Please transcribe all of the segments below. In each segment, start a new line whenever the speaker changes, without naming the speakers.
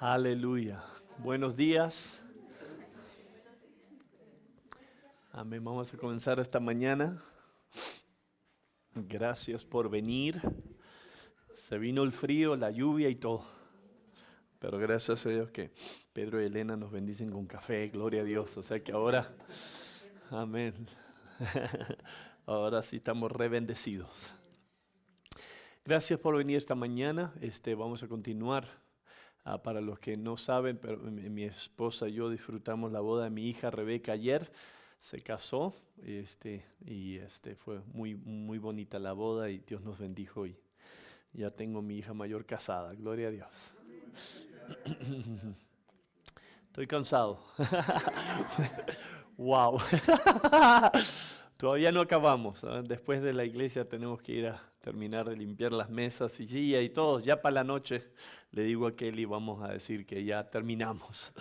Aleluya. Buenos días. Amén. Vamos a comenzar esta mañana. Gracias por venir. Se vino el frío, la lluvia y todo. Pero gracias a Dios que Pedro y Elena nos bendicen con café. Gloria a Dios. O sea que ahora, amén. Ahora sí estamos re bendecidos. Gracias por venir esta mañana. Vamos a continuar. Para los que no saben, pero mi esposa y yo disfrutamos la boda de mi hija Rebeca ayer. Se casó y fue muy bonita la boda y Dios nos bendijo y ya tengo mi hija mayor casada. Gloria a Dios. Estoy cansado. Wow. Todavía no acabamos. Después de la iglesia tenemos que ir a terminar de limpiar las mesas y silla y todo. Ya para la noche le digo a Kelly, vamos a decir que ya terminamos.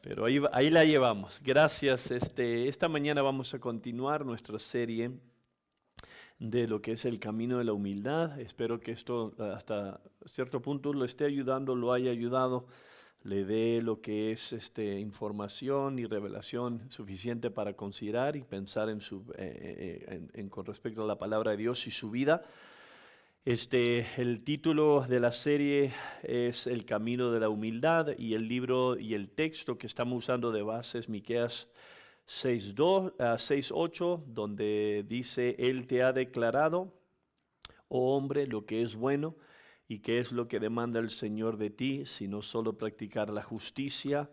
Pero ahí la llevamos. Gracias. Esta mañana vamos a continuar nuestra serie de lo que es el camino de la humildad. Espero que esto hasta cierto punto lo esté ayudando, lo haya ayudado, le dé lo que es información y revelación suficiente para considerar y pensar con respecto a la palabra de Dios y su vida. El título de la serie es El camino de la humildad y el libro y el texto que estamos usando de base es Miqueas 6:8, donde dice: Él te ha declarado, oh hombre, lo que es bueno y qué es lo que demanda el Señor de ti, sino solo practicar la justicia,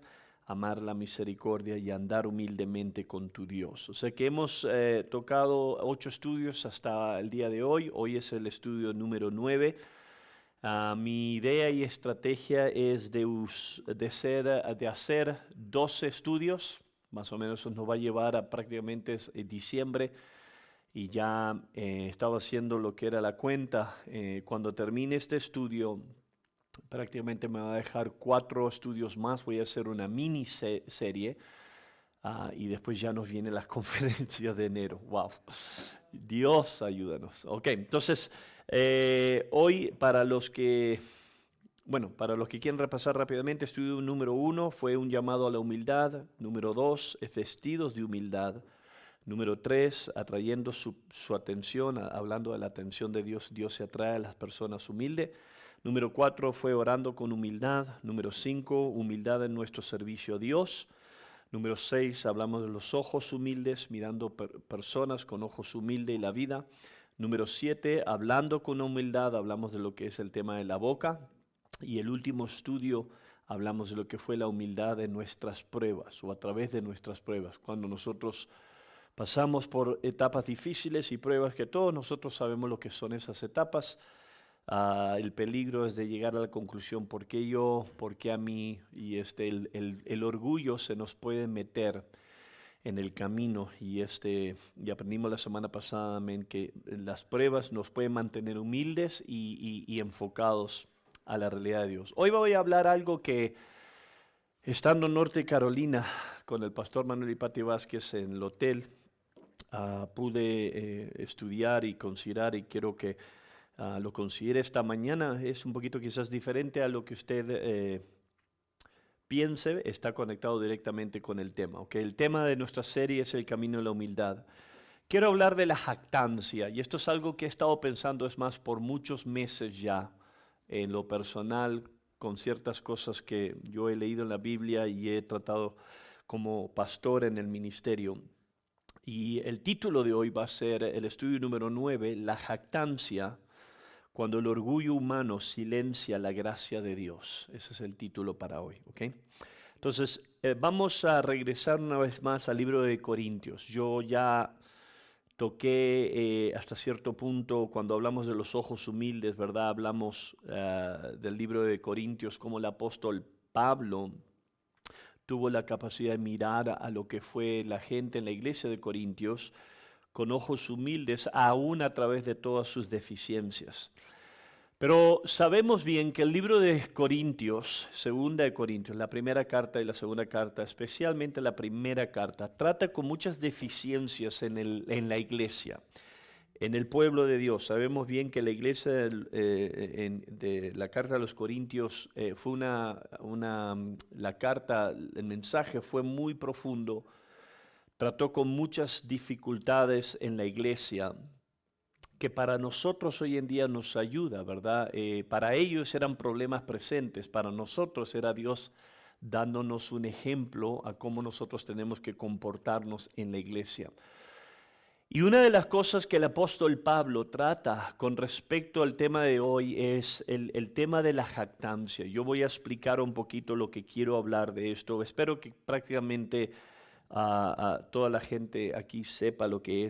amar la misericordia y andar humildemente con tu Dios. O sea que hemos tocado 8 estudios hasta el día de hoy. Hoy es el estudio número 9. Mi idea y estrategia es de hacer 12 estudios. Más o menos eso nos va a llevar a prácticamente diciembre. Y ya estaba haciendo lo que era la cuenta. Cuando termine este estudio, prácticamente me va a dejar 4 estudios más. Voy a hacer una mini serie y después ya nos vienen las conferencias de enero. Wow, Dios ayúdanos. Ok, entonces hoy para los que quieren repasar rápidamente, estudio número 1 fue un llamado a la humildad. Número 2 es vestidos de humildad. Número 3, atrayendo su atención, hablando de la atención de Dios. Dios se atrae a las personas humildes. Número 4 fue orando con humildad. Número 5, humildad en nuestro servicio a Dios. Número 6, hablamos de los ojos humildes, mirando personas con ojos humildes y la vida. Número 7, hablando con humildad, hablamos de lo que es el tema de la boca. Y el último estudio, hablamos de lo que fue la humildad en nuestras pruebas o a través de nuestras pruebas. Cuando nosotros pasamos por etapas difíciles y pruebas que todos nosotros sabemos lo que son esas etapas. El peligro es de llegar a la conclusión, ¿por qué yo? ¿Por qué a mí? Y el orgullo se nos puede meter en el camino y aprendimos la semana pasada, amén, que las pruebas nos pueden mantener humildes y enfocados a la realidad de Dios. Hoy voy a hablar algo que, estando en Norte Carolina con el pastor Manuel y Pati Vázquez en el hotel, pude estudiar y considerar, y quiero que lo considere esta mañana. Es un poquito quizás diferente a lo que usted piense, está conectado directamente con el tema. ¿Okay? El tema de nuestra serie es el camino de la humildad. Quiero hablar de la jactancia, y esto es algo que he estado pensando, es más, por muchos meses ya, en lo personal, con ciertas cosas que yo he leído en la Biblia y he tratado como pastor en el ministerio. Y el título de hoy va a ser el estudio número 9, la jactancia, cuando el orgullo humano silencia la gracia de Dios. Ese es el título para hoy, ¿ok? Entonces, vamos a regresar una vez más al libro de Corintios. Yo ya toqué hasta cierto punto, cuando hablamos de los ojos humildes, ¿verdad? Hablamos del libro de Corintios, como el apóstol Pablo tuvo la capacidad de mirar a lo que fue la gente en la iglesia de Corintios con ojos humildes, aún a través de todas sus deficiencias. Pero sabemos bien que el libro de Corintios, segunda de Corintios, la primera carta y la segunda carta, especialmente la primera carta, trata con muchas deficiencias en la iglesia. en el pueblo de Dios. Sabemos bien que la iglesia de la carta a los Corintios fue la carta, el mensaje fue muy profundo, trató con muchas dificultades en la iglesia, que para nosotros hoy en día nos ayuda, ¿verdad? Para ellos eran problemas presentes, para nosotros era Dios dándonos un ejemplo a cómo nosotros tenemos que comportarnos en la iglesia. Y una de las cosas que el apóstol Pablo trata con respecto al tema de hoy es el tema de la jactancia. Yo voy a explicar un poquito lo que quiero hablar de esto. Espero que prácticamente toda la gente aquí sepa lo que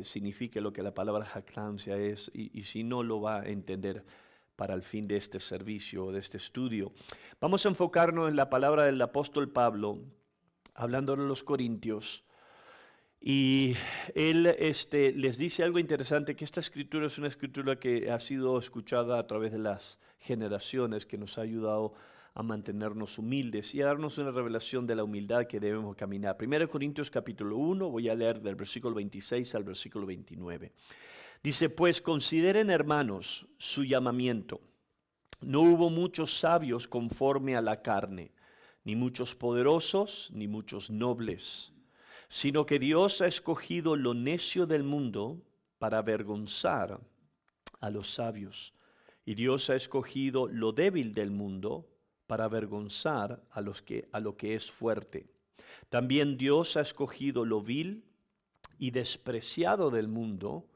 significa lo que la palabra jactancia es, y si no lo va a entender para el fin de este servicio, de este estudio. Vamos a enfocarnos en la palabra del apóstol Pablo, hablando de los Corintios. Y él les dice algo interesante, que esta escritura es una escritura que ha sido escuchada a través de las generaciones, que nos ha ayudado a mantenernos humildes y a darnos una revelación de la humildad que debemos caminar. 1 Corintios capítulo 1, voy a leer del versículo 26 al versículo 29. Dice, pues consideren, hermanos, su llamamiento. No hubo muchos sabios conforme a la carne, ni muchos poderosos, ni muchos nobles, sino que Dios ha escogido lo necio del mundo para avergonzar a los sabios. Y Dios ha escogido lo débil del mundo para avergonzar a lo que es fuerte. También Dios ha escogido lo vil y despreciado del mundo,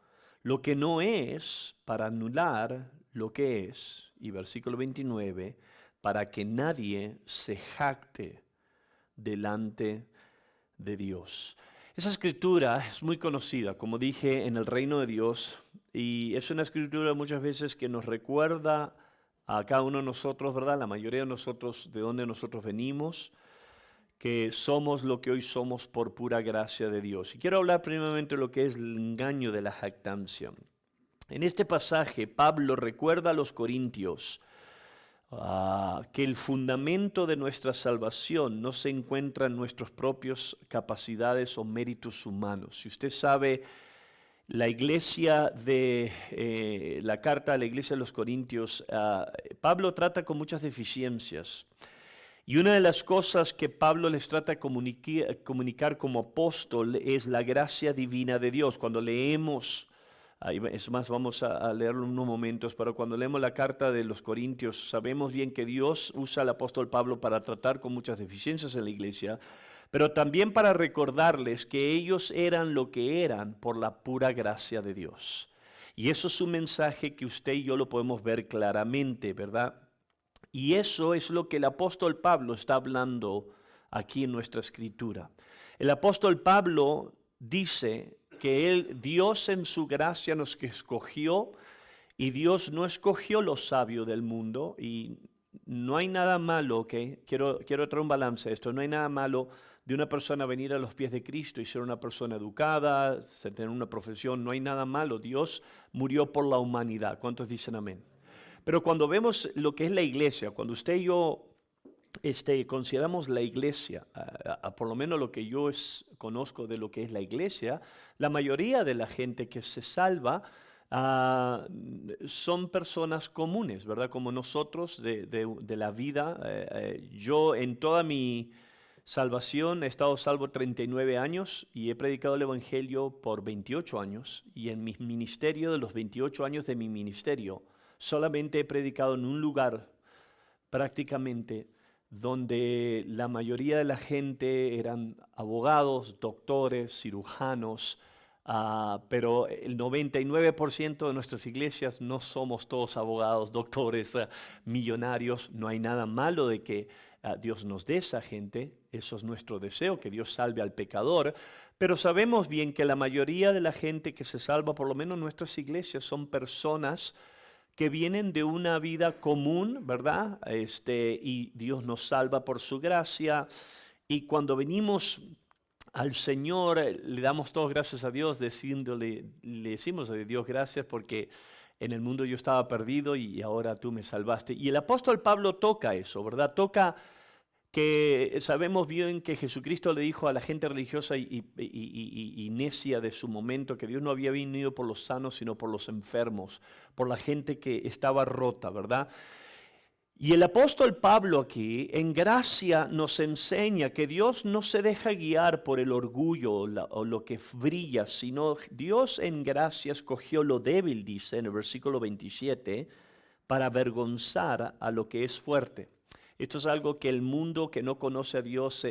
lo que no es, para anular lo que es. Y versículo 29, para que nadie se jacte delante de Dios. Esa escritura es muy conocida, como dije, en el reino de Dios, y es una escritura muchas veces que nos recuerda a cada uno de nosotros, ¿verdad? La mayoría de nosotros, de donde nosotros venimos, que somos lo que hoy somos por pura gracia de Dios. Y quiero hablar primeramente de lo que es el engaño de la jactancia. En este pasaje, Pablo recuerda a los corintios que el fundamento de nuestra salvación no se encuentra en nuestras propias capacidades o méritos humanos. Si usted sabe, la iglesia la carta a la iglesia de los Corintios, Pablo trata con muchas deficiencias. Y una de las cosas que Pablo les trata de comunicar como apóstol es la gracia divina de Dios. Cuando leemos, es más, vamos a leerlo en unos momentos, pero cuando leemos la carta de los Corintios, sabemos bien que Dios usa al apóstol Pablo para tratar con muchas deficiencias en la iglesia, pero también para recordarles que ellos eran lo que eran por la pura gracia de Dios. Y eso es un mensaje que usted y yo lo podemos ver claramente, ¿verdad? Y eso es lo que el apóstol Pablo está hablando aquí en nuestra escritura. El apóstol Pablo dice que Dios en su gracia nos escogió, y Dios no escogió lo sabio del mundo, y no hay nada malo, ¿ok? Quiero traer un balance a esto, no hay nada malo de una persona venir a los pies de Cristo y ser una persona educada, tener una profesión, no hay nada malo. Dios murió por la humanidad. ¿Cuántos dicen amén? Pero cuando vemos lo que es la iglesia, cuando usted y yo consideramos la iglesia, por lo menos lo que yo conozco de lo que es la iglesia, la mayoría de la gente que se salva son personas comunes, ¿verdad? Como nosotros de la vida. Yo en toda mi salvación he estado salvo 39 años y he predicado el evangelio por 28 años, y en mi ministerio, de los 28 años de mi ministerio, solamente he predicado en un lugar prácticamente donde la mayoría de la gente eran abogados, doctores, cirujanos, pero el 99% de nuestras iglesias no somos todos abogados, doctores, millonarios. No hay nada malo de que Dios nos dé esa gente, eso es nuestro deseo, que Dios salve al pecador, pero sabemos bien que la mayoría de la gente que se salva, por lo menos en nuestras iglesias, son personas que vienen de una vida común, ¿verdad? Y Dios nos salva por su gracia. Y cuando venimos al Señor, le damos todas gracias a Dios, le decimos a Dios gracias porque en el mundo yo estaba perdido y ahora tú me salvaste. Y el apóstol Pablo toca eso, ¿verdad? Toca que sabemos bien que Jesucristo le dijo a la gente religiosa y necia de su momento que Dios no había venido por los sanos, sino por los enfermos, por la gente que estaba rota, ¿verdad? Y el apóstol Pablo aquí en gracia nos enseña que Dios no se deja guiar por el orgullo o lo que brilla, sino Dios en gracia escogió lo débil, dice en el versículo 27, para avergonzar a lo que es fuerte. Esto es algo que el mundo que no conoce a Dios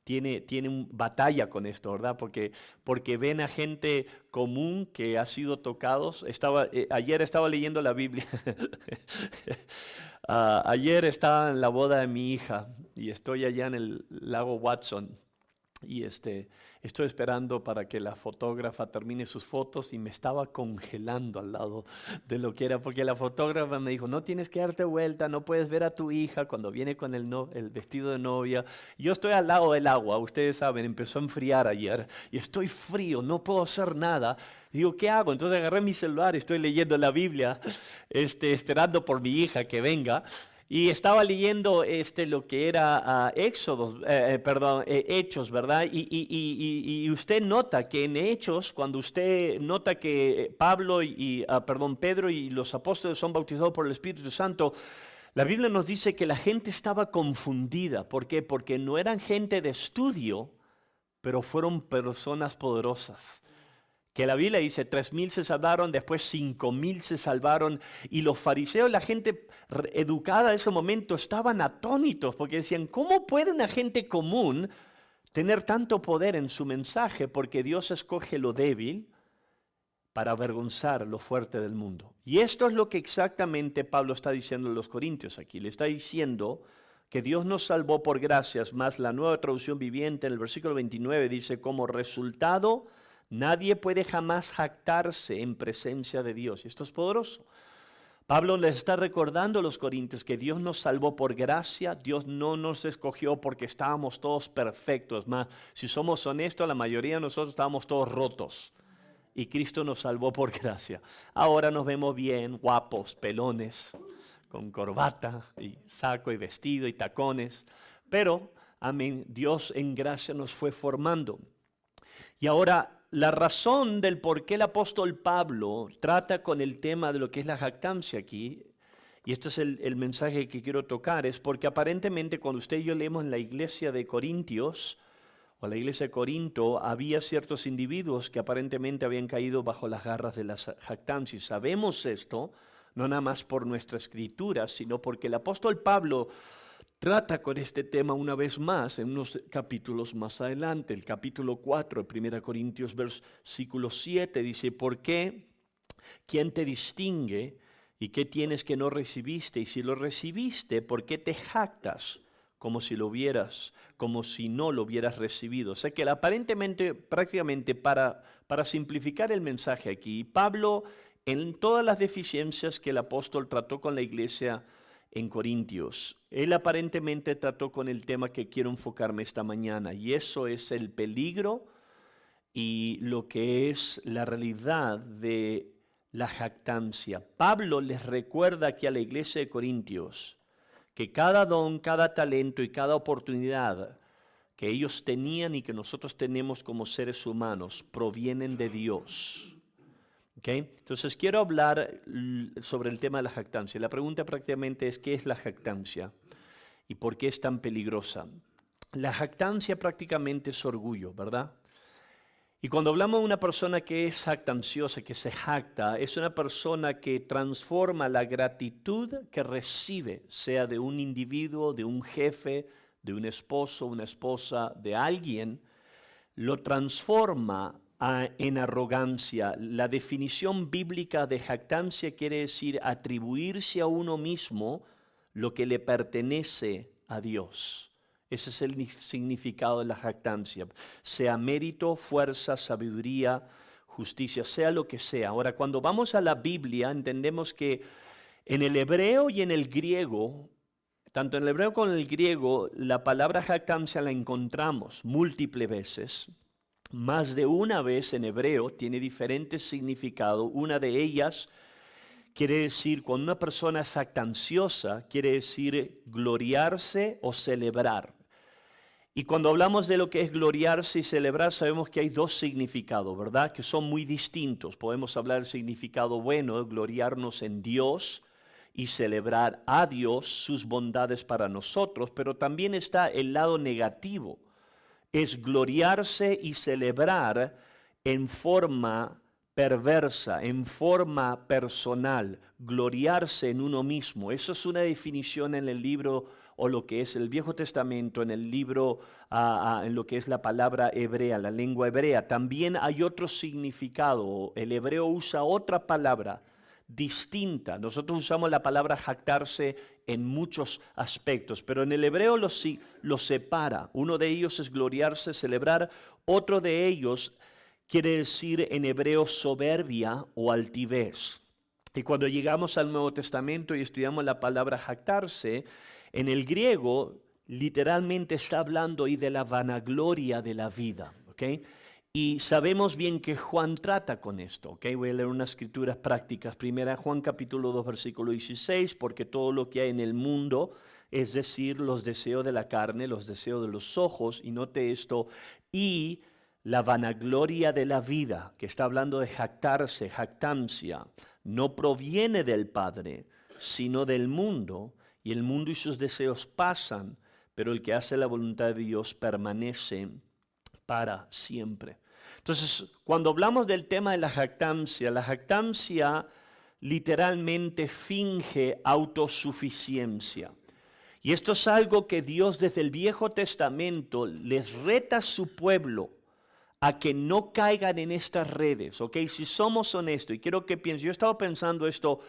tiene batalla con esto, ¿verdad? Porque ven a gente común que ha sido tocados. Ayer estaba leyendo la Biblia. Ayer estaba en la boda de mi hija y estoy allá en el lago Watson y estoy esperando para que la fotógrafa termine sus fotos y me estaba congelando al lado de lo que era, porque la fotógrafa me dijo, no tienes que darte vuelta, no puedes ver a tu hija cuando viene con el vestido de novia. Yo estoy al lado del agua, ustedes saben, empezó a enfriar ayer y estoy frío, no puedo hacer nada. Digo, ¿qué hago? Entonces agarré mi celular, estoy leyendo la Biblia, esperando por mi hija que venga. Y estaba leyendo lo que era Hechos, ¿verdad? Y usted nota que en Hechos, cuando usted nota que Pedro y los apóstoles son bautizados por el Espíritu Santo, la Biblia nos dice que la gente estaba confundida. ¿Por qué? Porque no eran gente de estudio, pero fueron personas poderosas. Que la Biblia dice 3,000 se salvaron, después 5,000 se salvaron, y los fariseos, la gente educada de ese momento, estaban atónitos porque decían, ¿cómo puede una gente común tener tanto poder en su mensaje? Porque Dios escoge lo débil para avergonzar lo fuerte del mundo. Y esto es lo que exactamente Pablo está diciendo a los corintios aquí. Le está diciendo que Dios nos salvó por gracias, más la Nueva Traducción Viviente en el versículo 29 dice, como resultado, nadie puede jamás jactarse en presencia de Dios. Y esto es poderoso. Pablo les está recordando a los corintios que Dios nos salvó por gracia. Dios no nos escogió porque estábamos todos perfectos. Más, si somos honestos, la mayoría de nosotros estábamos todos rotos. Y Cristo nos salvó por gracia. Ahora nos vemos bien, guapos, pelones, con corbata y saco y vestido y tacones. Pero, amén, Dios en gracia nos fue formando. Y ahora, la razón del por qué el apóstol Pablo trata con el tema de lo que es la jactancia aquí, y este es el mensaje que quiero tocar, es porque aparentemente cuando usted y yo leemos en la iglesia de Corintios, o la iglesia de Corinto, había ciertos individuos que aparentemente habían caído bajo las garras de la jactancia. Y sabemos esto, no nada más por nuestra escritura, sino porque el apóstol Pablo trata con este tema una vez más en unos capítulos más adelante. El capítulo 4, 1 Corintios, versículo 7, dice, ¿por qué? ¿Quién te distingue? ¿Y qué tienes que no recibiste? Y si lo recibiste, ¿por qué te jactas como si no lo hubieras recibido? O sea que aparentemente, prácticamente para simplificar el mensaje aquí, Pablo, en todas las deficiencias que el apóstol trató con la iglesia en Corintios, él aparentemente trató con el tema que quiero enfocarme esta mañana, y eso es el peligro y lo que es la realidad de la jactancia. Pablo les recuerda aquí a la iglesia de Corintios que cada don, cada talento y cada oportunidad que ellos tenían y que nosotros tenemos como seres humanos provienen de Dios. Okay. Entonces quiero hablar sobre el tema de la jactancia. La pregunta prácticamente es, ¿qué es la jactancia? ¿Y por qué es tan peligrosa? La jactancia prácticamente es orgullo, ¿verdad? Y cuando hablamos de una persona que es jactanciosa, que se jacta, es una persona que transforma la gratitud que recibe, sea de un individuo, de un jefe, de un esposo, una esposa, de alguien, lo transforma en arrogancia. La definición bíblica de jactancia quiere decir atribuirse a uno mismo lo que le pertenece a Dios. Ese es el significado de la jactancia. Sea mérito, fuerza, sabiduría, justicia, sea lo que sea. Ahora, cuando vamos a la Biblia, entendemos que en el hebreo y en el griego, tanto en el hebreo como en el griego, la palabra jactancia la encontramos múltiples veces. Más de una vez en hebreo tiene diferentes significados. Una de ellas quiere decir, cuando una persona es jactanciosa, quiere decir gloriarse o celebrar. Y cuando hablamos de lo que es gloriarse y celebrar, sabemos que hay dos significados, ¿verdad? Que son muy distintos. Podemos hablar del significado bueno, gloriarnos en Dios y celebrar a Dios sus bondades para nosotros, pero también está el lado negativo, es gloriarse y celebrar en forma perversa, en forma personal, gloriarse en uno mismo. Eso es una definición en el libro o lo que es el Viejo Testamento, en el libro, en lo que es la palabra hebrea, la lengua hebrea. También hay otro significado. El hebreo usa otra palabra distinta. Nosotros usamos la palabra jactarse en muchos aspectos, pero en el hebreo lo separa. Uno de ellos es gloriarse, celebrar. Otro de ellos quiere decir en hebreo soberbia o altivez. Y cuando llegamos al Nuevo Testamento y estudiamos la palabra jactarse, en el griego literalmente está hablando ahí de la vanagloria de la vida, ¿ok? Y sabemos bien que Juan trata con esto, ¿ok? Voy a leer unas escrituras prácticas. Primera Juan capítulo 2 versículo 16, porque todo lo que hay en el mundo, es decir, los deseos de la carne, los deseos de los ojos, y note esto, y la vanagloria de la vida, que está hablando de jactarse, jactancia, no proviene del Padre, sino del mundo, y el mundo y sus deseos pasan, pero el que hace la voluntad de Dios permanece para siempre. Entonces, cuando hablamos del tema de la jactancia literalmente finge autosuficiencia. Y esto es algo que Dios desde el Viejo Testamento les reta a su pueblo a que no caigan en estas redes, ¿ok? Si somos honestos, y quiero que piensen, yo he estado pensando esto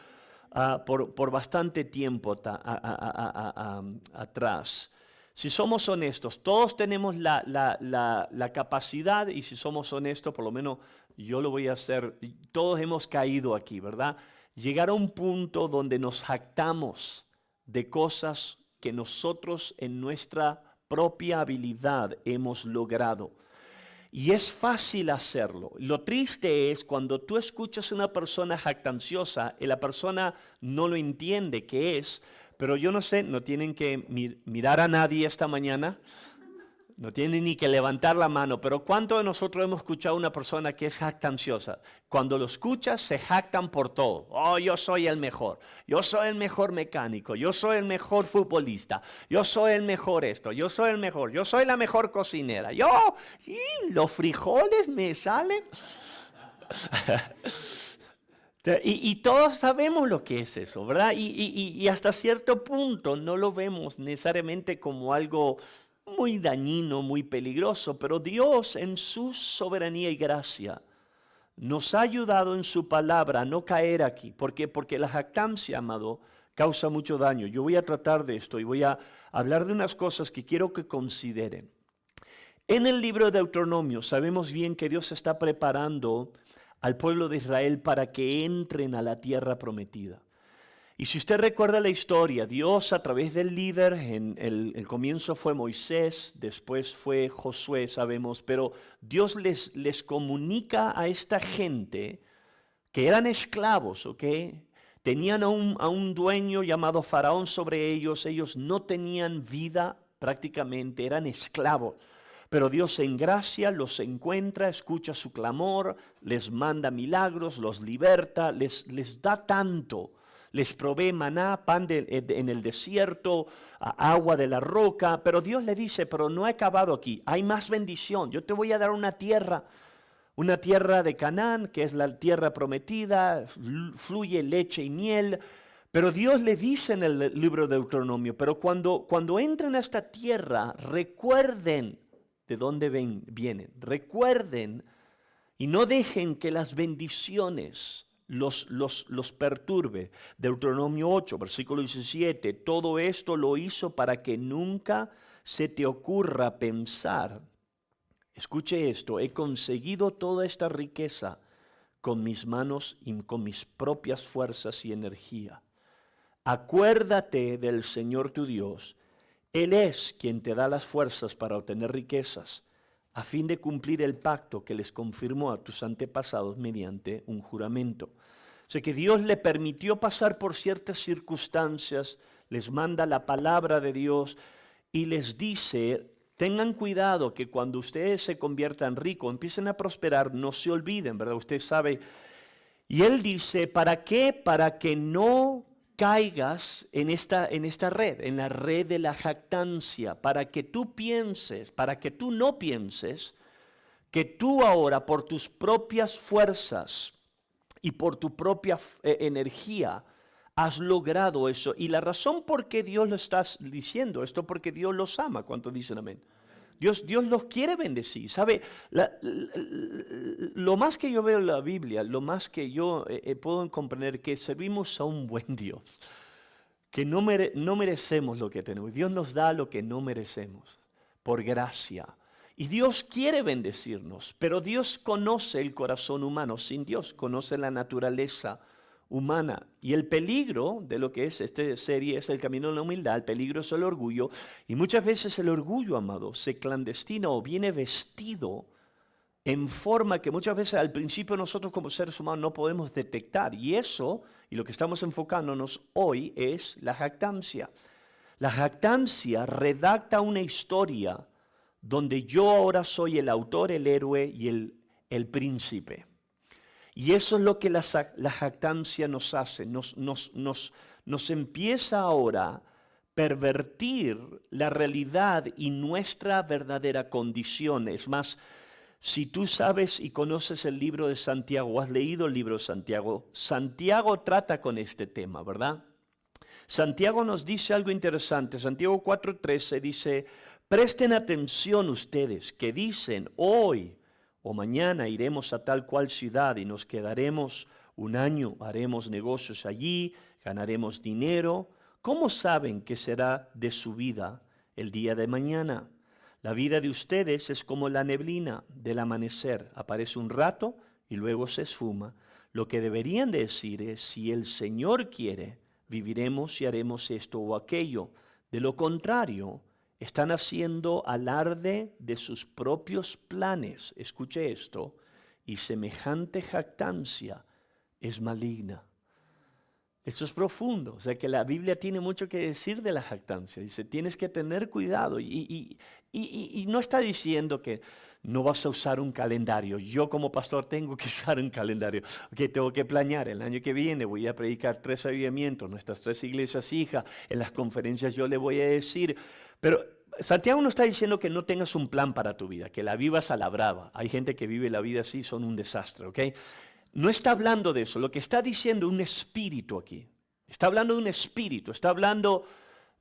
por bastante tiempo atrás. Si somos honestos, todos tenemos la capacidad, y si somos honestos, por lo menos yo lo voy a hacer, todos hemos caído aquí, ¿verdad? Llegar a un punto donde nos jactamos de cosas que nosotros en nuestra propia habilidad hemos logrado. Y es fácil hacerlo. Lo triste es cuando tú escuchas a una persona jactanciosa y la persona no lo entiende qué es, pero yo no sé, no tienen que mirar a nadie esta mañana, no tienen ni que levantar la mano, pero ¿cuántos de nosotros hemos escuchado a una persona que es jactanciosa? Cuando lo escuchas, se jactan por todo. Oh, yo soy el mejor mecánico, yo soy el mejor futbolista, yo soy el mejor esto, yo soy el mejor, yo soy la mejor cocinera, los frijoles me salen. Y todos sabemos lo que es eso, ¿verdad? Y hasta cierto punto no lo vemos necesariamente como algo muy dañino, muy peligroso, pero Dios en su soberanía y gracia nos ha ayudado en su palabra a no caer aquí. ¿Por qué? Porque la jactancia, amado, causa mucho daño. Yo voy a tratar de esto y voy a hablar de unas cosas que quiero que consideren. En el libro de Deuteronomio sabemos bien que Dios está preparando al pueblo de Israel para que entren a la tierra prometida. Y si usted recuerda la historia, Dios a través del líder, en el comienzo fue Moisés, después fue Josué, sabemos, pero Dios les comunica a esta gente que eran esclavos, ¿ok? Tenían a un dueño llamado Faraón sobre ellos no tenían vida prácticamente, eran esclavos. Pero Dios en gracia los encuentra, escucha su clamor, les manda milagros, los liberta, les da tanto. Les provee maná, pan en el desierto, agua de la roca. Pero Dios le dice, pero no he acabado aquí. Hay más bendición. Yo te voy a dar una tierra de Canaán, que es la tierra prometida. Fluye leche y miel. Pero Dios le dice en el libro de Deuteronomio, pero cuando entren a esta tierra, recuerden de dónde vienen. Recuerden y no dejen que las bendiciones los perturbe. Deuteronomio 8, versículo 17, todo esto lo hizo para que nunca se te ocurra pensar, escuche esto, he conseguido toda esta riqueza con mis manos y con mis propias fuerzas y energía. Acuérdate del Señor tu Dios, Él es quien te da las fuerzas para obtener riquezas, a fin de cumplir el pacto que les confirmó a tus antepasados mediante un juramento. O sea que Dios le permitió pasar por ciertas circunstancias, les manda la palabra de Dios y les dice, tengan cuidado que cuando ustedes se conviertan ricos, empiecen a prosperar, no se olviden, ¿verdad? Usted sabe. Y Él dice, ¿para qué? Para que no caigas en esta red, en la red de la jactancia, para que tú pienses, para que tú no pienses que tú ahora por tus propias fuerzas y por tu propia energía has logrado eso. Y la razón por qué Dios lo está diciendo esto, porque Dios los ama. ¿Cuántos dicen amén? Dios los quiere bendecir. ¿Sabe? Lo más que yo veo en la Biblia, lo más que yo puedo comprender que servimos a un buen Dios, que no merecemos lo que tenemos. Dios nos da lo que no merecemos, por gracia. Y Dios quiere bendecirnos, pero Dios conoce el corazón humano. Sin Dios conoce la naturaleza humana. Y el peligro de lo que es esta serie es el camino de la humildad. El peligro es el orgullo. Y muchas veces el orgullo, amado, se clandestina o viene vestido en forma que muchas veces al principio nosotros como seres humanos no podemos detectar. Y eso, y lo que estamos enfocándonos hoy, es la jactancia. La jactancia redacta una historia donde yo ahora soy el autor, el héroe y el príncipe. Y eso es lo que la jactancia nos hace, nos empieza ahora a pervertir la realidad y nuestra verdadera condición. Es más, si tú sabes y conoces el libro de Santiago, has leído el libro de Santiago, Santiago trata con este tema, ¿verdad? Santiago nos dice algo interesante. Santiago 4:13 dice, presten atención ustedes que dicen, hoy o mañana iremos a tal cual ciudad y nos quedaremos un año, haremos negocios allí, ganaremos dinero. ¿Cómo saben qué será de su vida el día de mañana? La vida de ustedes es como la neblina del amanecer. Aparece un rato y luego se esfuma. Lo que deberían decir es, si el Señor quiere, viviremos y haremos esto o aquello. De lo contrario, están haciendo alarde de sus propios planes. Escuche esto. Y semejante jactancia es maligna. Esto es profundo. O sea que la Biblia tiene mucho que decir de la jactancia. Dice, tienes que tener cuidado. Y no está diciendo que no vas a usar un calendario. Yo como pastor tengo que usar un calendario. Okay, tengo que planear. El año que viene voy a predicar 3 avivamientos, nuestras 3 iglesias hijas. En las conferencias yo le voy a decir. Pero Santiago no está diciendo que no tengas un plan para tu vida, que la vivas a la brava. Hay gente que vive la vida así, son un desastre, ¿ok? No está hablando de eso. Lo que está diciendo es un espíritu aquí. Está hablando de un espíritu. Está hablando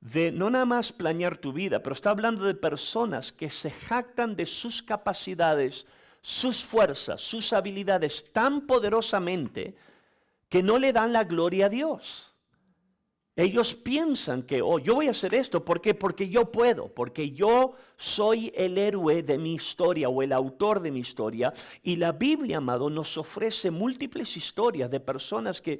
de no nada más planear tu vida, pero está hablando de personas que se jactan de sus capacidades, sus fuerzas, sus habilidades tan poderosamente que no le dan la gloria a Dios. Ellos piensan que, yo voy a hacer esto. ¿Por qué? Porque yo puedo, porque yo soy el héroe de mi historia o el autor de mi historia. Y la Biblia, amado, nos ofrece múltiples historias de personas que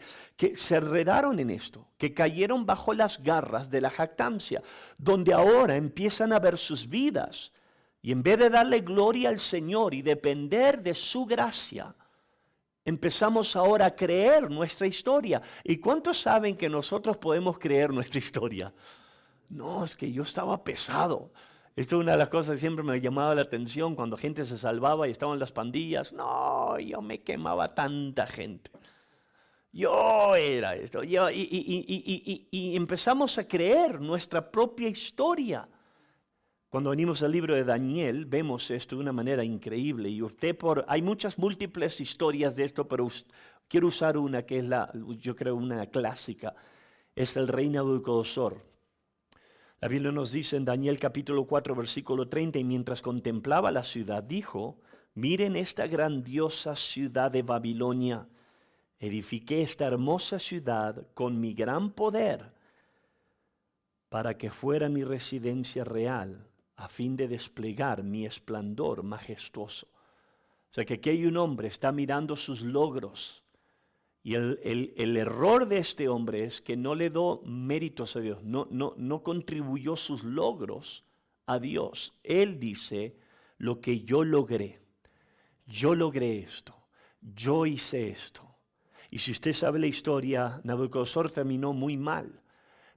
se enredaron en esto, que cayeron bajo las garras de la jactancia, donde ahora empiezan a ver sus vidas. Y en vez de darle gloria al Señor y depender de su gracia, empezamos ahora a creer nuestra historia. ¿Y cuántos saben que nosotros podemos creer nuestra historia? No, es que yo estaba pesado. Esto es una de las cosas que siempre me llamaba la atención cuando gente se salvaba y estaban las pandillas. No, yo me quemaba tanta gente. Yo era esto. Y empezamos a creer nuestra propia historia. Cuando venimos al libro de Daniel, vemos esto de una manera increíble. Y hay muchas múltiples historias de esto, pero quiero usar una que es yo creo, una clásica. Es el rey Nabucodonosor. La Biblia nos dice en Daniel capítulo 4, versículo 30, y mientras contemplaba la ciudad, dijo, miren esta grandiosa ciudad de Babilonia. Edifiqué esta hermosa ciudad con mi gran poder para que fuera mi residencia real, a fin de desplegar mi esplendor majestuoso. O sea que aquí hay un hombre, está mirando sus logros. Y el error de este hombre es que no le dio méritos a Dios, no contribuyó sus logros a Dios. Él dice, lo que yo logré esto, yo hice esto. Y si usted sabe la historia, Nabucodonosor terminó muy mal.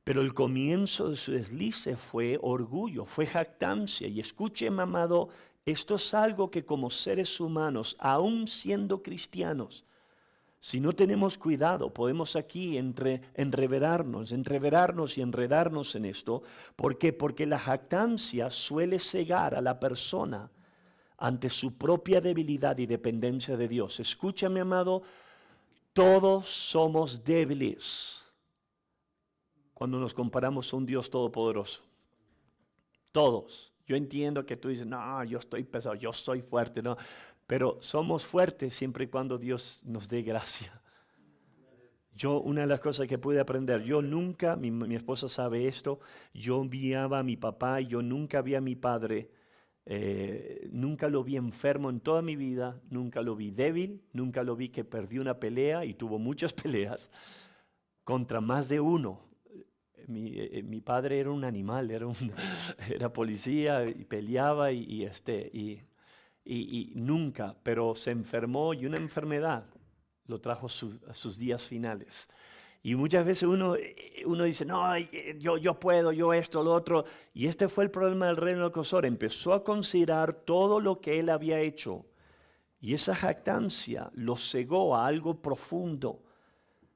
Pero el comienzo de su deslice fue orgullo, fue jactancia. Y escúcheme, amado, esto es algo que como seres humanos, aún siendo cristianos, si no tenemos cuidado, podemos aquí enreverarnos y enredarnos en esto. ¿Por qué? Porque la jactancia suele cegar a la persona ante su propia debilidad y dependencia de Dios. Escúchame, amado, todos somos débiles cuando nos comparamos a un Dios todopoderoso. Todos. Yo entiendo que tú dices, no, yo estoy pesado, yo soy fuerte, no. Pero somos fuertes siempre y cuando Dios nos dé gracia. Una de las cosas que pude aprender, yo nunca, mi esposa sabe esto, yo enviaba a mi papá y yo nunca vi a mi padre, nunca lo vi enfermo en toda mi vida, nunca lo vi débil, nunca lo vi que perdió una pelea y tuvo muchas peleas contra más de uno. Mi padre era un animal, era policía y peleaba y nunca, pero se enfermó y una enfermedad lo trajo a sus días finales. Y muchas veces uno dice, no, yo puedo, yo esto, lo otro. Y este fue el problema del rey Nabucodonosor. Empezó a considerar todo lo que él había hecho. Y esa jactancia lo cegó a algo profundo.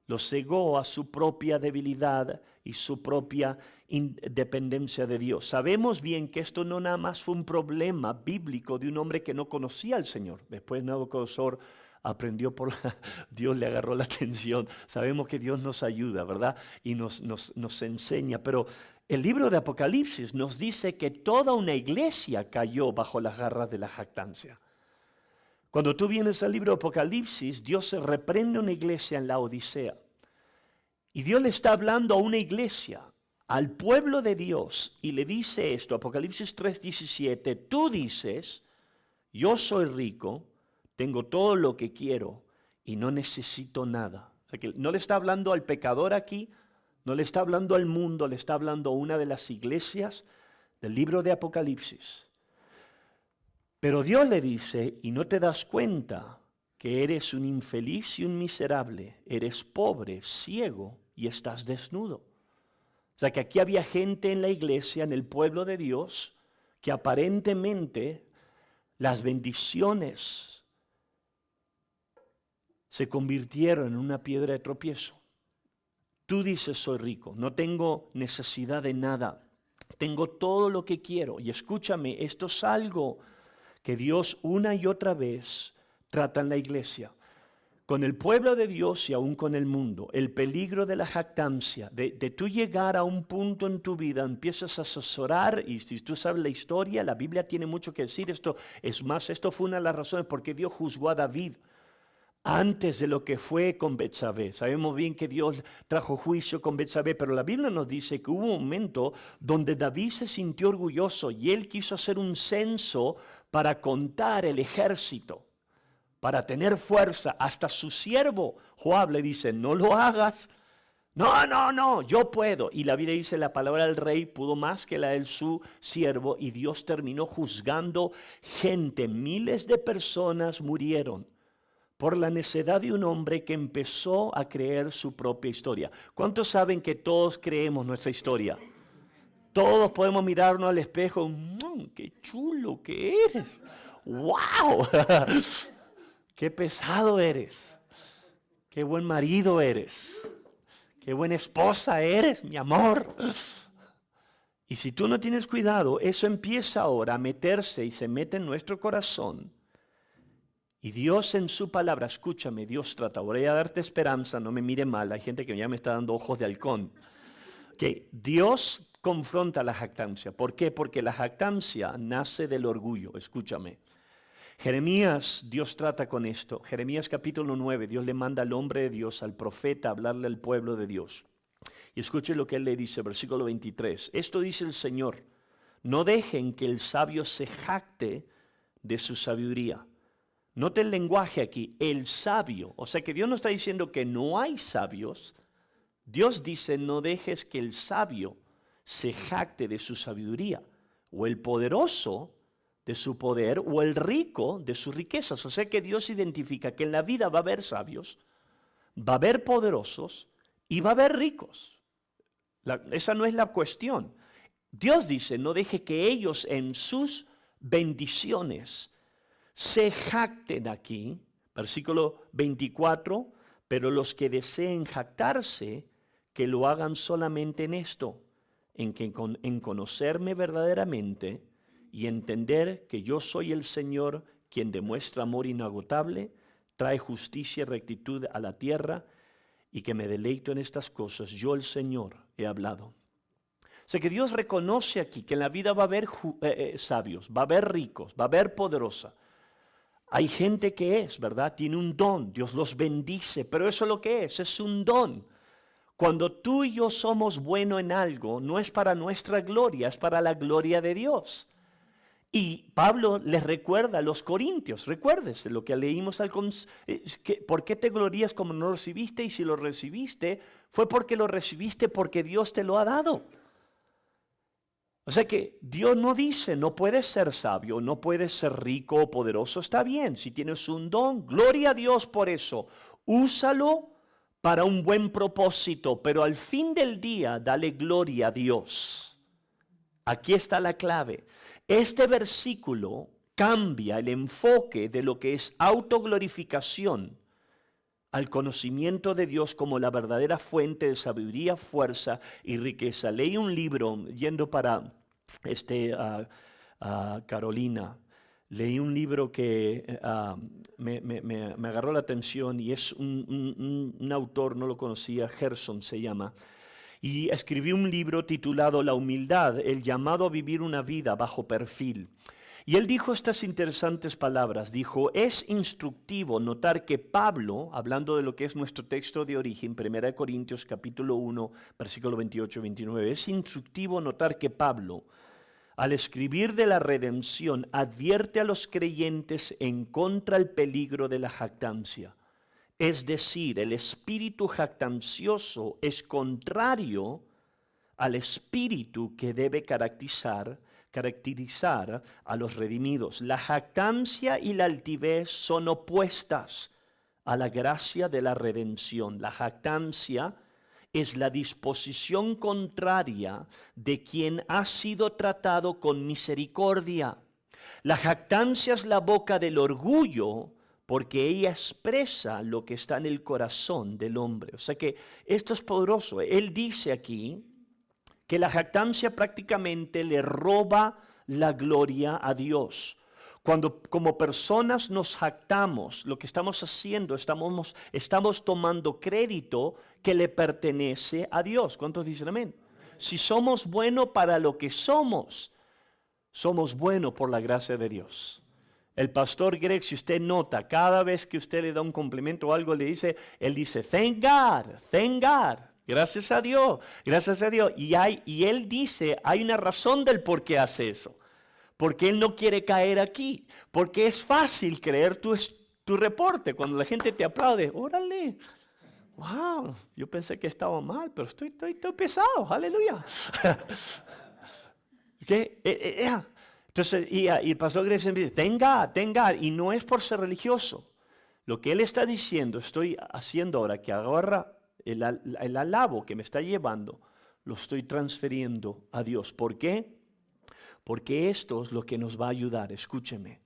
Lo cegó a su propia debilidad y su propia dependencia de Dios. Sabemos bien que esto no nada más fue un problema bíblico de un hombre que no conocía al Señor. Después Nabucodonosor aprendió Dios le agarró la atención. Sabemos que Dios nos ayuda, ¿verdad? Y nos enseña. Pero el libro de Apocalipsis nos dice que toda una iglesia cayó bajo las garras de la jactancia. Cuando tú vienes al libro de Apocalipsis, Dios se reprende a una iglesia en la Odisea. Y Dios le está hablando a una iglesia, al pueblo de Dios, y le dice esto, Apocalipsis 3:17, tú dices, yo soy rico, tengo todo lo que quiero y no necesito nada. O sea que no le está hablando al pecador aquí, no le está hablando al mundo, le está hablando a una de las iglesias del libro de Apocalipsis. Pero Dios le dice, y no te das cuenta que eres un infeliz y un miserable, eres pobre, ciego y estás desnudo. O sea que aquí había gente en la iglesia, en el pueblo de Dios, que aparentemente las bendiciones se convirtieron en una piedra de tropiezo. Tú dices, soy rico, no tengo necesidad de nada, tengo todo lo que quiero. Y escúchame, esto es algo que Dios una y otra vez trata en la iglesia, con el pueblo de Dios y aún con el mundo. El peligro de la jactancia, de tú llegar a un punto en tu vida, empiezas a asesorar, y si tú sabes la historia, la Biblia tiene mucho que decir. Esto es más, esto fue una de las razones por qué Dios juzgó a David antes de lo que fue con Betsabé. Sabemos bien que Dios trajo juicio con Betsabé, pero la Biblia nos dice que hubo un momento donde David se sintió orgulloso y él quiso hacer un censo para contar el ejército, para tener fuerza. Hasta su siervo Joab le dice, no lo hagas. No, yo puedo. Y la Biblia dice, la palabra del rey pudo más que la de su siervo, y Dios terminó juzgando gente. Miles de personas murieron por la necedad de un hombre que empezó a creer su propia historia. ¿Cuántos saben que todos creemos nuestra historia? Todos podemos mirarnos al espejo. ¡Qué chulo que eres! ¡Wow! ¡Qué pesado eres! ¡Qué buen marido eres! ¡Qué buena esposa eres, mi amor! Y si tú no tienes cuidado, eso empieza ahora a meterse y se mete en nuestro corazón. Y Dios en su palabra, escúchame, Dios trata, voy a darte esperanza, no me mire mal, hay gente que ya me está dando ojos de halcón. Que Dios confronta la jactancia. ¿Por qué? Porque la jactancia nace del orgullo, escúchame. Jeremías, Dios trata con esto. Jeremías capítulo 9, Dios le manda al hombre de Dios, al profeta, a hablarle al pueblo de Dios. Y escuche lo que él le dice, versículo 23. Esto dice el Señor, no dejen que el sabio se jacte de su sabiduría. Note el lenguaje aquí, el sabio. O sea que Dios no está diciendo que no hay sabios. Dios dice, no dejes que el sabio se jacte de su sabiduría, o el poderoso de su poder, o el rico de sus riquezas. O sea que Dios identifica que en la vida va a haber sabios, va a haber poderosos y va a haber ricos. Esa no es la cuestión. Dios dice, no deje que ellos en sus bendiciones se jacten aquí. Versículo 24, pero los que deseen jactarse, que lo hagan solamente en esto, en conocerme verdaderamente y entender que yo soy el Señor quien demuestra amor inagotable, trae justicia y rectitud a la tierra, y que me deleito en estas cosas. Yo, el Señor, he hablado. O sea que Dios reconoce aquí que en la vida va a haber sabios, va a haber ricos, va a haber poderosa. Hay gente que es, ¿verdad? Tiene un don, Dios los bendice, pero eso es lo que es un don. Cuando tú y yo somos buenos en algo, no es para nuestra gloria, es para la gloria de Dios. Y Pablo les recuerda a los corintios, recuérdese lo que leímos ¿por qué te glorías como no lo recibiste? Y si lo recibiste, fue porque lo recibiste porque Dios te lo ha dado. O sea que Dios no dice, no puedes ser sabio, no puedes ser rico o poderoso, está bien, si tienes un don, gloria a Dios por eso, úsalo para un buen propósito, pero al fin del día, dale gloria a Dios. Aquí está la clave. Este versículo cambia el enfoque de lo que es autoglorificación al conocimiento de Dios como la verdadera fuente de sabiduría, fuerza y riqueza. Leí un libro, yendo para Carolina, leí un libro que me agarró la atención y es un autor, no lo conocía, Gerson se llama, y escribió un libro titulado La humildad, el llamado a vivir una vida bajo perfil. Y él dijo estas interesantes palabras, dijo, es instructivo notar que Pablo, hablando de lo que es nuestro texto de origen, 1 Corintios capítulo 1, versículo 28-29, es instructivo notar que Pablo, al escribir de la redención, advierte a los creyentes en contra del peligro de la jactancia. Es decir, el espíritu jactancioso es contrario al espíritu que debe caracterizar a los redimidos. La jactancia y la altivez son opuestas a la gracia de la redención. La jactancia es la disposición contraria de quien ha sido tratado con misericordia. La jactancia es la boca del orgullo, porque ella expresa lo que está en el corazón del hombre. O sea que esto es poderoso. Él dice aquí que la jactancia prácticamente le roba la gloria a Dios. Cuando como personas nos jactamos, lo que estamos haciendo, estamos tomando crédito que le pertenece a Dios. ¿Cuántos dicen amén? Si somos buenos para lo que somos buenos por la gracia de Dios. El pastor Greg, si usted nota, cada vez que usted le da un complemento o algo, él dice, thank God, thank God. Gracias a Dios, gracias a Dios. Y él dice, hay una razón del por qué hace eso. Porque él no quiere caer aquí. Porque es fácil creer tu reporte. Cuando la gente te aplaude, órale, wow, yo pensé que estaba mal, pero estoy pesado, aleluya. ¿Qué? Entonces, y el pastor Greg dice, tenga, y no es por ser religioso. Lo que él está diciendo, estoy haciendo ahora, que agarra el alabo que me está llevando, lo estoy transfiriendo a Dios. ¿Por qué? Porque esto es lo que nos va a ayudar, escúcheme.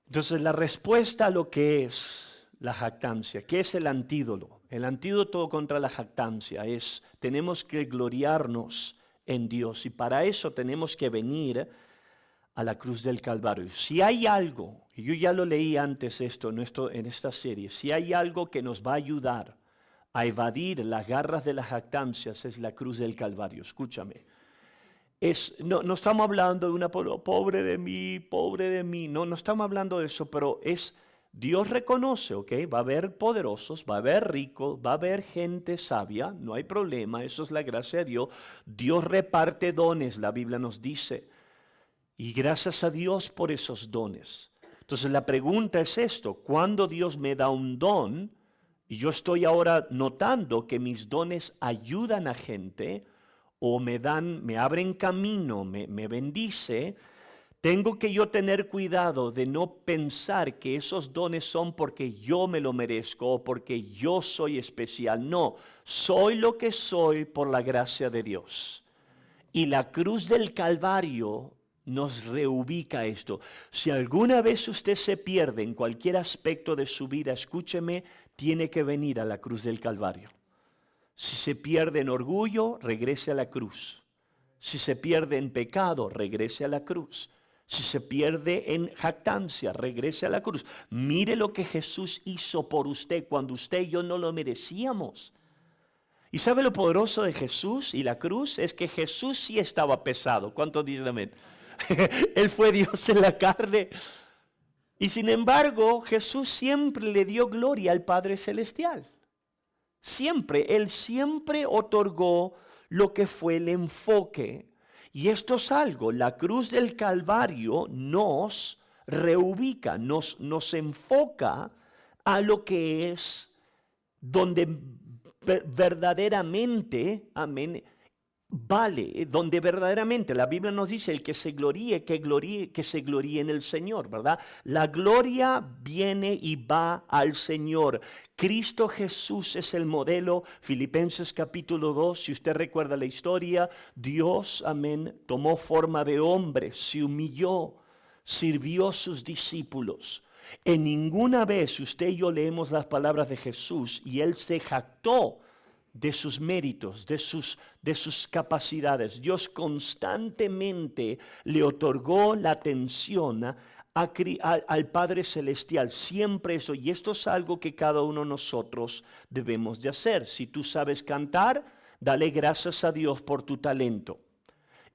Entonces, la respuesta a lo que es la jactancia, ¿qué es el antídoto? El antídoto contra la jactancia es, tenemos que gloriarnos en Dios, y para eso tenemos que venir a la cruz del Calvario. Si hay algo, y yo ya lo leí antes en esta serie, si hay algo que nos va a ayudar a evadir las garras de las jactancias, es la cruz del Calvario. Escúchame. No estamos hablando de una pobre de mí, no estamos hablando de eso, pero Dios reconoce, ¿ok? Va a haber poderosos, va a haber ricos, va a haber gente sabia, no hay problema, eso es la gracia de Dios. Dios reparte dones, la Biblia nos dice, y gracias a Dios por esos dones. Entonces la pregunta es esto, ¿cuándo Dios me da un don y yo estoy ahora notando que mis dones ayudan a gente o me abren camino, me bendice? Tengo que yo tener cuidado de no pensar que esos dones son porque yo me lo merezco o porque yo soy especial. No, soy lo que soy por la gracia de Dios. Y la cruz del Calvario nos reubica esto. Si alguna vez usted se pierde en cualquier aspecto de su vida, escúcheme, tiene que venir a la cruz del Calvario. Si se pierde en orgullo, regrese a la cruz. Si se pierde en pecado, regrese a la cruz. Si se pierde en jactancia, regrese a la cruz. Mire lo que Jesús hizo por usted cuando usted y yo no lo merecíamos. ¿Y sabe lo poderoso de Jesús y la cruz? Es que Jesús sí estaba pesado. ¿Cuántos dicen amén? Él fue Dios en la carne. Y sin embargo, Jesús siempre le dio gloria al Padre Celestial. Siempre, Él siempre otorgó lo que fue el enfoque. Y esto es algo, la cruz del Calvario nos reubica, nos enfoca a lo que es donde verdaderamente, amén, vale, donde verdaderamente la Biblia nos dice el que se gloríe, que se gloríe en el Señor, ¿verdad? La gloria viene y va al Señor. Cristo Jesús es el modelo. Filipenses capítulo 2, si usted recuerda la historia, Dios, amén, tomó forma de hombre, se humilló, sirvió a sus discípulos. En ninguna vez usted y yo leemos las palabras de Jesús y Él se jactó de sus méritos, de sus capacidades. Dios constantemente le otorgó la atención al Padre Celestial, siempre eso. Y esto es algo que cada uno de nosotros debemos de hacer. Si tú sabes cantar, dale gracias a Dios por tu talento.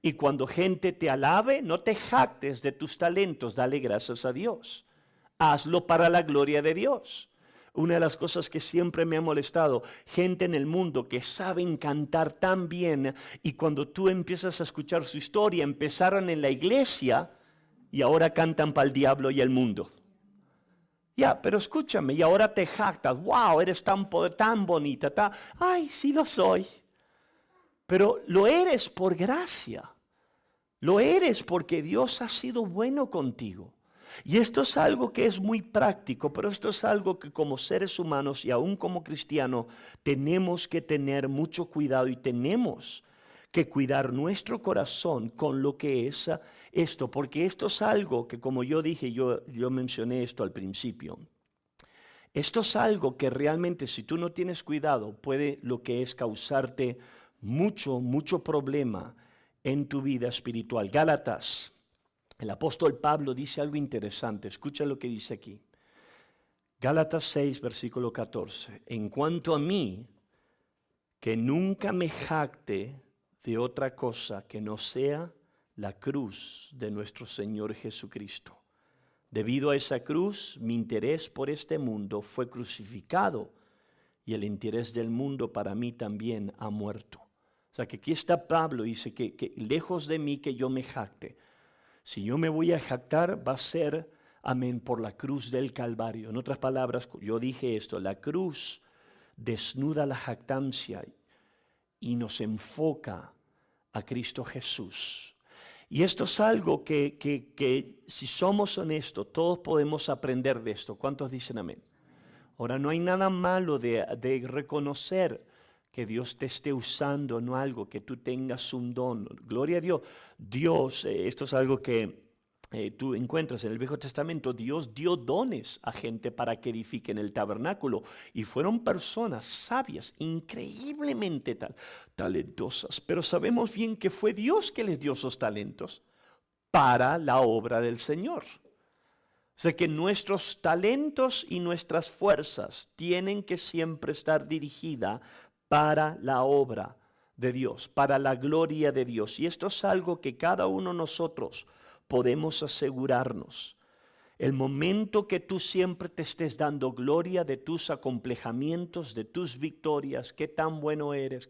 Y cuando gente te alabe, no te jactes de tus talentos, dale gracias a Dios. Hazlo para la gloria de Dios. Una de las cosas que siempre me ha molestado, gente en el mundo que saben cantar tan bien y cuando tú empiezas a escuchar su historia, empezaron en la iglesia y ahora cantan para el diablo y el mundo. Ya, pero escúchame, y ahora te jactas, wow, eres tan bonita, ay, sí lo soy. Pero lo eres por gracia, lo eres porque Dios ha sido bueno contigo. Y esto es algo que es muy práctico, pero esto es algo que como seres humanos y aún como cristianos tenemos que tener mucho cuidado y tenemos que cuidar nuestro corazón con lo que es esto, porque esto es algo que como yo dije, yo mencioné esto al principio. Esto es algo que realmente si tú no tienes cuidado puede lo que es causarte mucho problema en tu vida espiritual. Gálatas. El apóstol Pablo dice algo interesante, escucha lo que dice aquí. Gálatas 6, versículo 14. En cuanto a mí, que nunca me jacte de otra cosa que no sea la cruz de nuestro Señor Jesucristo. Debido a esa cruz, mi interés por este mundo fue crucificado y el interés del mundo para mí también ha muerto. O sea que aquí está Pablo, dice que lejos de mí que yo me jacte. Si yo me voy a jactar, va a ser, amén, por la cruz del Calvario. En otras palabras, yo dije esto, la cruz desnuda la jactancia y nos enfoca a Cristo Jesús. Y esto es algo que si somos honestos, todos podemos aprender de esto. ¿Cuántos dicen amén? Ahora, no hay nada malo de reconocer que Dios te esté usando, no algo, que tú tengas un don. Gloria a Dios. Dios, esto es algo que tú encuentras en el Viejo Testamento. Dios dio dones a gente para que edifiquen el tabernáculo. Y fueron personas sabias, increíblemente talentosas. Pero sabemos bien que fue Dios que les dio esos talentos para la obra del Señor. O sea que nuestros talentos y nuestras fuerzas tienen que siempre estar dirigidas para la obra de Dios, para la gloria de Dios. Y esto es algo que cada uno de nosotros podemos asegurarnos. El momento que tú siempre te estés dando gloria de tus acomplejamientos, de tus victorias, qué tan bueno eres,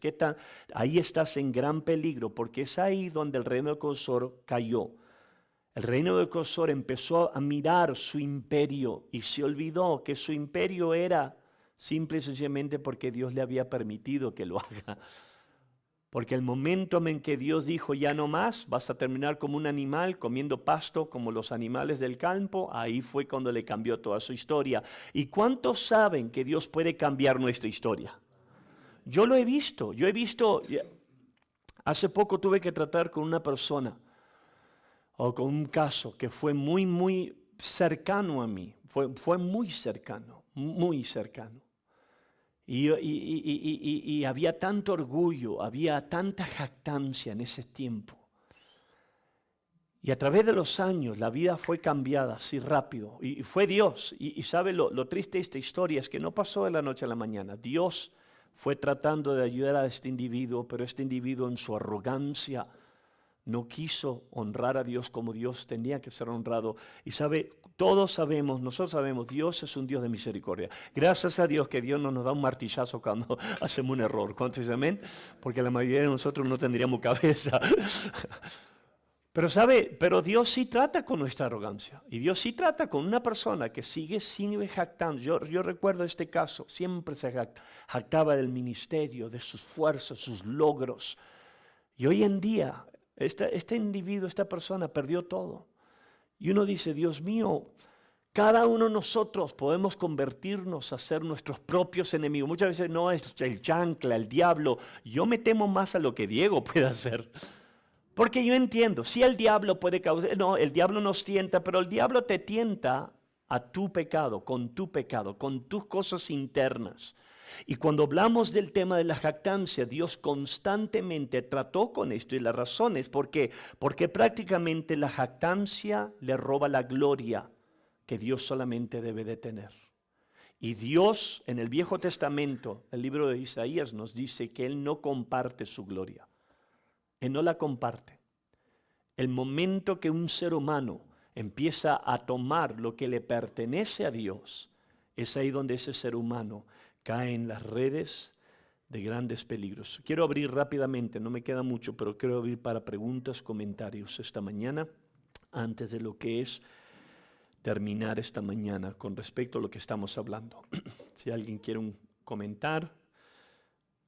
ahí estás en gran peligro, porque es ahí donde el reino de Nabucodonosor cayó. El reino de Nabucodonosor empezó a mirar su imperio y se olvidó que su imperio era simple y sencillamente porque Dios le había permitido que lo haga. Porque el momento en que Dios dijo ya no más, vas a terminar como un animal comiendo pasto como los animales del campo, ahí fue cuando le cambió toda su historia. ¿Y cuántos saben que Dios puede cambiar nuestra historia? Yo lo he visto, hace poco tuve que tratar con una persona o con un caso que fue muy, muy cercano a mí, fue muy cercano, muy cercano. Y había tanto orgullo, había tanta jactancia en ese tiempo. Y a través de los años la vida fue cambiada así rápido. Y fue Dios. Y sabe lo triste de esta historia es que no pasó de la noche a la mañana. Dios fue tratando de ayudar a este individuo, pero este individuo en su arrogancia no quiso honrar a Dios como Dios tenía que ser honrado. Y sabe, todos sabemos, nosotros sabemos, Dios es un Dios de misericordia. Gracias a Dios que Dios no nos da un martillazo cuando hacemos un error. ¿Cuántos dicen amén? Porque la mayoría de nosotros no tendríamos cabeza. Pero sabe, pero Dios sí trata con nuestra arrogancia. Y Dios sí trata con una persona que sigue jactando. Yo recuerdo este caso, siempre se jactaba del ministerio, de sus fuerzas, sus logros. Y hoy en día, este individuo, esta persona perdió todo. Y uno dice, Dios mío, cada uno de nosotros podemos convertirnos a ser nuestros propios enemigos. Muchas veces no es el chancla, el diablo. Yo me temo más a lo que Diego puede hacer. Porque yo entiendo, si el diablo puede causar, no, el diablo nos tienta, pero el diablo te tienta a tu pecado, con tus cosas internas. Y cuando hablamos del tema de la jactancia, Dios constantemente trató con esto y la razón es porque prácticamente la jactancia le roba la gloria que Dios solamente debe de tener. Y Dios en el Viejo Testamento, el libro de Isaías nos dice que Él no comparte su gloria. Él no la comparte. El momento que un ser humano empieza a tomar lo que le pertenece a Dios, es ahí donde ese ser humano cae en las redes de grandes peligros. Quiero abrir rápidamente, no me queda mucho, pero quiero abrir para preguntas, comentarios esta mañana, antes de lo que es terminar esta mañana con respecto a lo que estamos hablando. Si alguien quiere un comentar,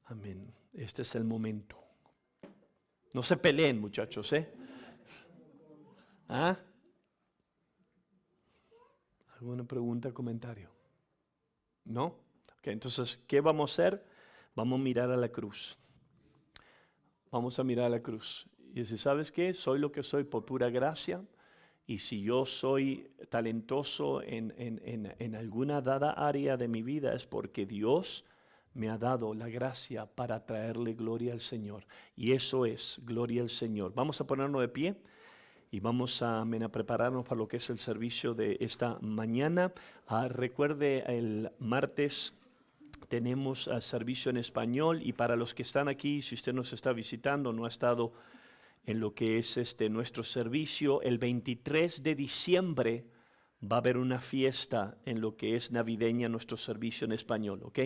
amén. Este es el momento. No se peleen, muchachos, ¿eh? ¿Ah? ¿Alguna pregunta, comentario? ¿No? Ok, entonces, ¿qué vamos a hacer? Vamos a mirar a la cruz. Vamos a mirar a la cruz. Y decir, ¿sabes qué? Soy lo que soy por pura gracia. Y si yo soy talentoso en alguna dada área de mi vida es porque Dios me ha dado la gracia para traerle gloria al Señor. Y eso es, gloria al Señor. Vamos a ponernos de pie y vamos a prepararnos para lo que es el servicio de esta mañana. Recuerde, el martes tenemos servicio en español y para los que están aquí, si usted nos está visitando, no ha estado en lo que es nuestro servicio, el 23 de diciembre va a haber una fiesta en lo que es navideña, nuestro servicio en español, ¿ok?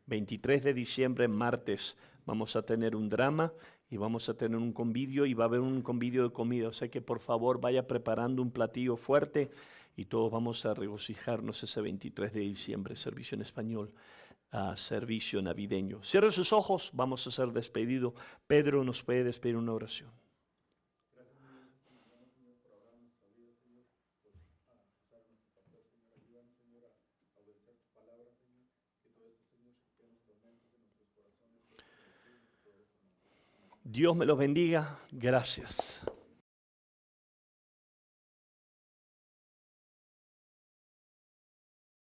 23 de diciembre, martes, vamos a tener un drama y vamos a tener un convivio y va a haber un convivio de comida. O sea que por favor vaya preparando un platillo fuerte y todos vamos a regocijarnos ese 23 de diciembre, servicio en español, servicio navideño. Cierre sus ojos, vamos a ser despedidos. Pedro nos puede despedir una oración. Dios me los bendiga. Gracias.